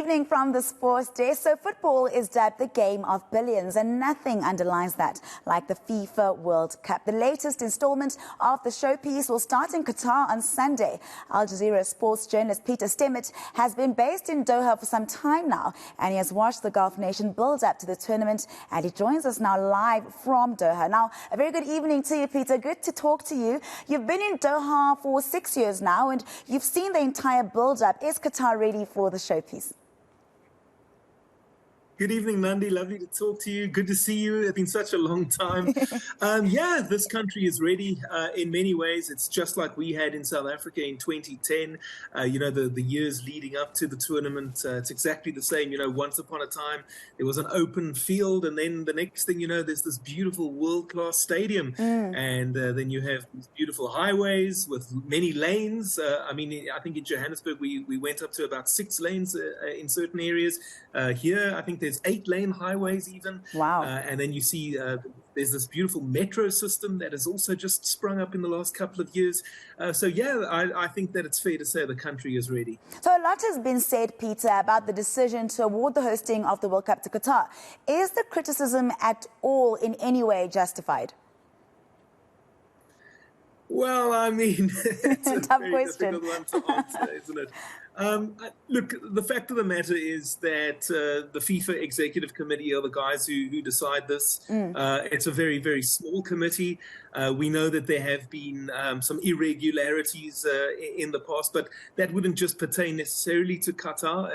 evening from the sports desk. So football is dubbed the game of billions, and nothing underlines that like the FIFA World Cup. The latest installment of the showpiece will start in Qatar on Sunday. Al Jazeera sports journalist Peter Stemmet has been based in Doha for some time now, and he has watched the Gulf nation build up to the tournament, and he joins us now live from Doha. Now, a very good evening to you, Peter. Good to talk to you. You've been in Doha for 6 years now, and you've seen the entire build-up. Is Qatar ready for the showpiece? Good evening, Nandi. Lovely to talk to you. Good to see you. It's been such a long time. Yeah, this country is ready in many ways. It's just like we had in South Africa in 2010. You know, the years leading up to the tournament, it's exactly the same. You know, once upon a time, there was an open field, and then the next thing you know, there's this beautiful world-class stadium. And then you have these beautiful highways with many lanes. I mean, I think in Johannesburg, we went up to about 6 lanes in certain areas. Here, I think there's 8-lane highways even. Wow. And then you see there's this beautiful metro system that has also just sprung up in the last couple of years. So, yeah, I think that it's fair to say the country is ready. So a lot has been said, Peter, about the decision to award the hosting of the World Cup to Qatar. Is the criticism at all in any way justified? Well, I mean, it's a tough very question. difficult one to answer, isn't it? Look, the fact of the matter is that the FIFA Executive Committee are the guys who decide this. It's a very, very small committee. We know that there have been some irregularities in the past, but that wouldn't just pertain necessarily to Qatar.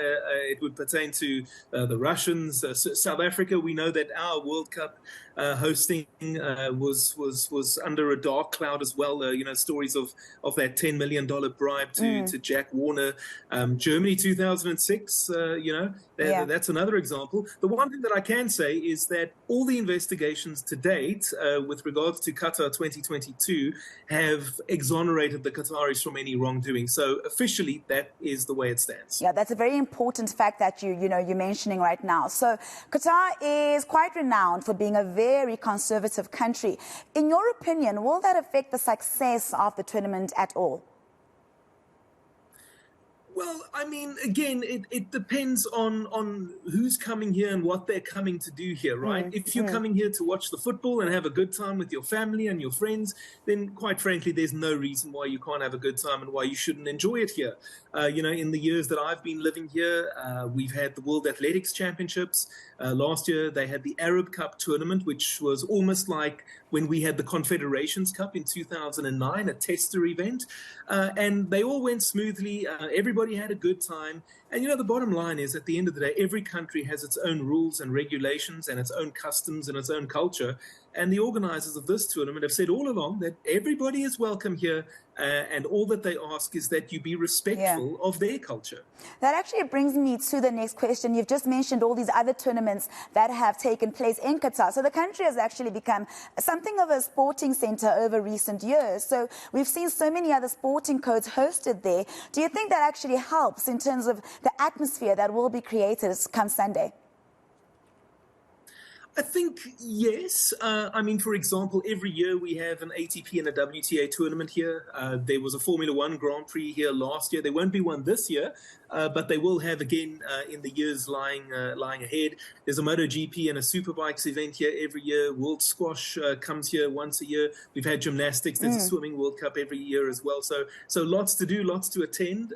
It would pertain to the Russians, South Africa. We know that our World Cup hosting was under a dark cloud as well. You know, stories of that $10 million bribe to Jack Warner. Germany 2006, you know, that's another example. The one thing that I can say is that all the investigations to date with regards to Qatar 2022 have exonerated the Qataris from any wrongdoing. So officially, that is the way it stands. Yeah, that's a very important fact that you're mentioning right now. So Qatar is quite renowned for being a very conservative country. In your opinion, will that affect the success of the tournament at all? Well, I mean, again, it depends on who's coming here and what they're coming to do here, right? If you're coming here to watch the football and have a good time with your family and your friends, then quite frankly, there's no reason why you can't have a good time and why you shouldn't enjoy it here. You know, in the years that I've been living here, we've had the World Athletics Championships. Last year, they had the Arab Cup tournament, which was almost like when we had the Confederations Cup in 2009, a tester event. And they all went smoothly. Everybody had a good time. And, you know, the bottom line is, at the end of the day, every country has its own rules and regulations and its own customs and its own culture. And the organizers of this tournament have said all along that everybody is welcome here, and all that they ask is that you be respectful of their culture. That actually brings me to the next question. You've just mentioned all these other tournaments that have taken place in Qatar. So the country has actually become something of a sporting center over recent years. So we've seen so many other sporting codes hosted there. Do you think that actually helps in terms of the atmosphere that will be created come Sunday? I think yes. I mean, for example, every year we have an ATP and a WTA tournament here. There was a Formula One Grand Prix here last year. There won't be one this year, but they will have again in the years lying ahead. There's a MotoGP and a Superbikes event here every year. World Squash comes here once a year. We've had gymnastics. There's a Swimming World Cup every year as well. So lots to do, lots to attend.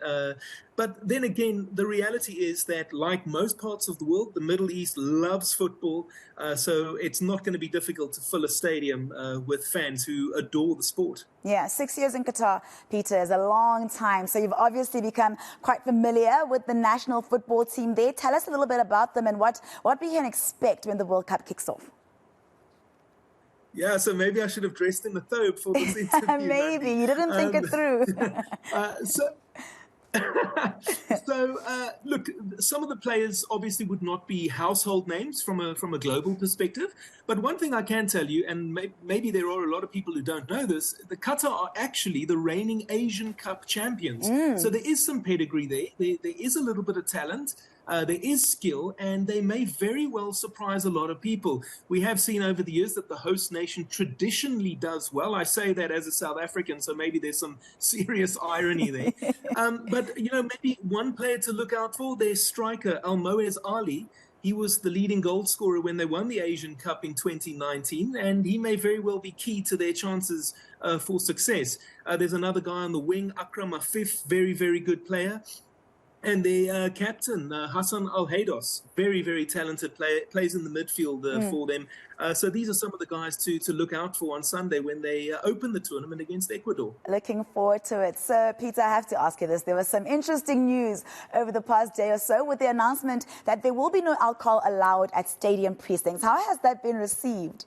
But then again, the reality is that, like most parts of the world, the Middle East loves football. So it's not going to be difficult to fill a stadium with fans who adore the sport. Yeah, 6 years in Qatar, Peter, is a long time. So you've obviously become quite familiar with the national football team there. Tell us a little bit about them and what we can expect when the World Cup kicks off. Yeah, so maybe I should have dressed in the thobe for this interview. Maybe. You didn't think it through. Look, some of the players obviously would not be household names from a global perspective. But one thing I can tell you, and maybe there are a lot of people who don't know this, the Qatar are actually the reigning Asian Cup champions. So there is some pedigree there. There is a little bit of talent. There is skill, and they may very well surprise a lot of people. We have seen over the years that the host nation traditionally does well. I say that as a South African, so maybe there's some serious irony there. But, maybe one player to look out for, their striker, Almoez Ali. He was the leading goal scorer when they won the Asian Cup in 2019, and he may very well be key to their chances for success. There's another guy on the wing, Akram Afif, very, very good player. And their captain, Hassan Al-Haydos, very, very talented player, plays in the midfield for them. So these are some of the guys to look out for on Sunday when they open the tournament against Ecuador. Looking forward to it. So, Peter, I have to ask you this. There was some interesting news over the past day or so with the announcement that there will be no alcohol allowed at stadium precincts. How has that been received?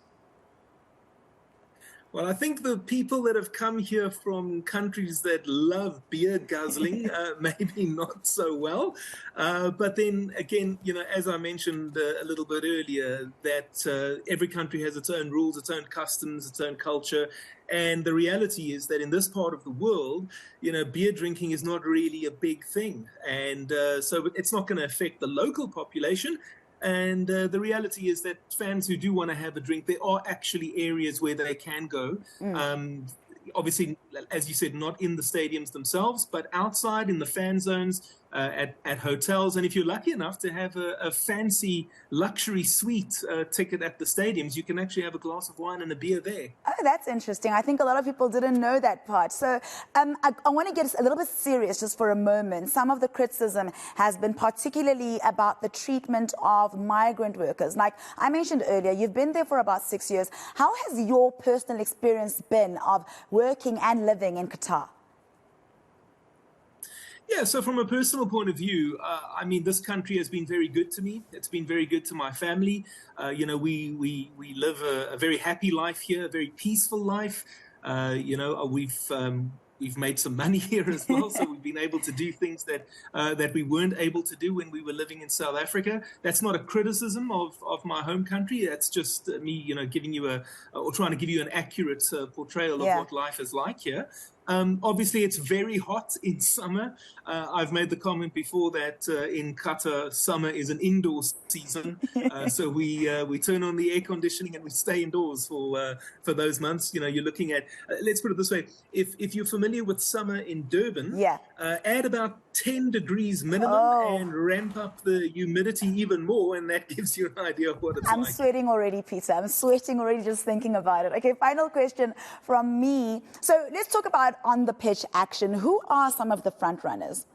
Well, I think the people that have come here from countries that love beer guzzling, maybe not so well. But then again, as I mentioned a little bit earlier, that every country has its own rules, its own customs, its own culture. And the reality is that in this part of the world, beer drinking is not really a big thing. And so it's not going to affect the local population. And the reality is that fans who do want to have a drink, there are actually areas where they can go. Obviously, as you said, not in the stadiums themselves, but outside in the fan zones, at hotels. And if you're lucky enough to have a fancy luxury suite ticket at the stadiums, you can actually have a glass of wine and a beer there. Oh, that's interesting. I think a lot of people didn't know that part. So I want to get a little bit serious just for a moment. Some of the criticism has been particularly about the treatment of migrant workers. Like I mentioned earlier, you've been there for about 6 years. How has your personal experience been of working and living in Qatar? Yeah, so from a personal point of view, this country has been very good to me. It's been very good to my family. We live a very happy life here, a very peaceful life. We've made some money here as well, so we've been able to do things that we weren't able to do when we were living in South Africa. That's not a criticism of my home country. That's just me, giving you or trying to give you an accurate portrayal of what life is like here. Obviously, it's very hot in summer. I've made the comment before that in Qatar, summer is an indoor season. So we turn on the air conditioning and we stay indoors for those months. You're looking at, let's put it this way, if you're familiar with summer in Durban, add about 10 degrees minimum and ramp up the humidity even more, and that gives you an idea of what it's like. I'm sweating already, Peter. I'm sweating already just thinking about it. Okay, final question from me. So let's talk about on-the-pitch action. Who are some of the front runners?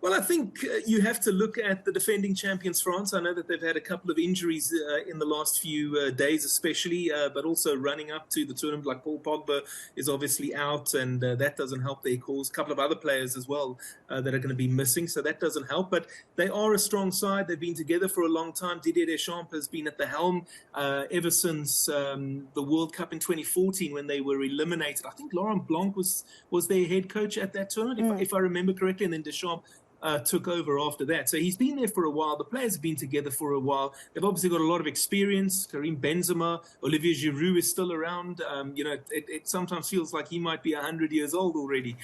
Well, I think you have to look at the defending champions, France. I know that they've had a couple of injuries in the last few days, especially, but also running up to the tournament, like Paul Pogba is obviously out, and that doesn't help their cause. A couple of other players as well that are going to be missing, so that doesn't help. But they are a strong side. They've been together for a long time. Didier Deschamps has been at the helm ever since the World Cup in 2014 when they were eliminated. I think Laurent Blanc was their head coach at that tournament, if I remember correctly, and then Deschamps took over after that. So he's been there for a while. The players have been together for a while. They've obviously got a lot of experience. Karim Benzema, Olivier Giroud is still around. It sometimes feels like he might be 100 years old already.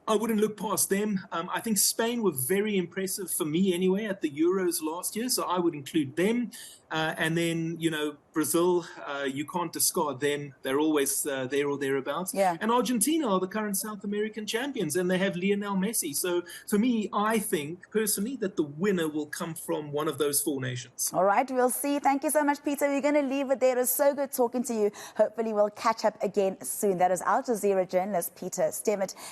I wouldn't look past them. I think Spain were very impressive for me anyway at the Euros last year, so I would include them. And then, Brazil, you can't discard them. They're always there or thereabouts. Yeah. And Argentina are the current South American champions, and they have Lionel Messi. So for me, I think personally that the winner will come from one of those four nations. All right, we'll see. Thank you so much, Peter. We're going to leave it there. It was so good talking to you. Hopefully we'll catch up again soon. That is Al Jazeera journalist Peter Stemmet.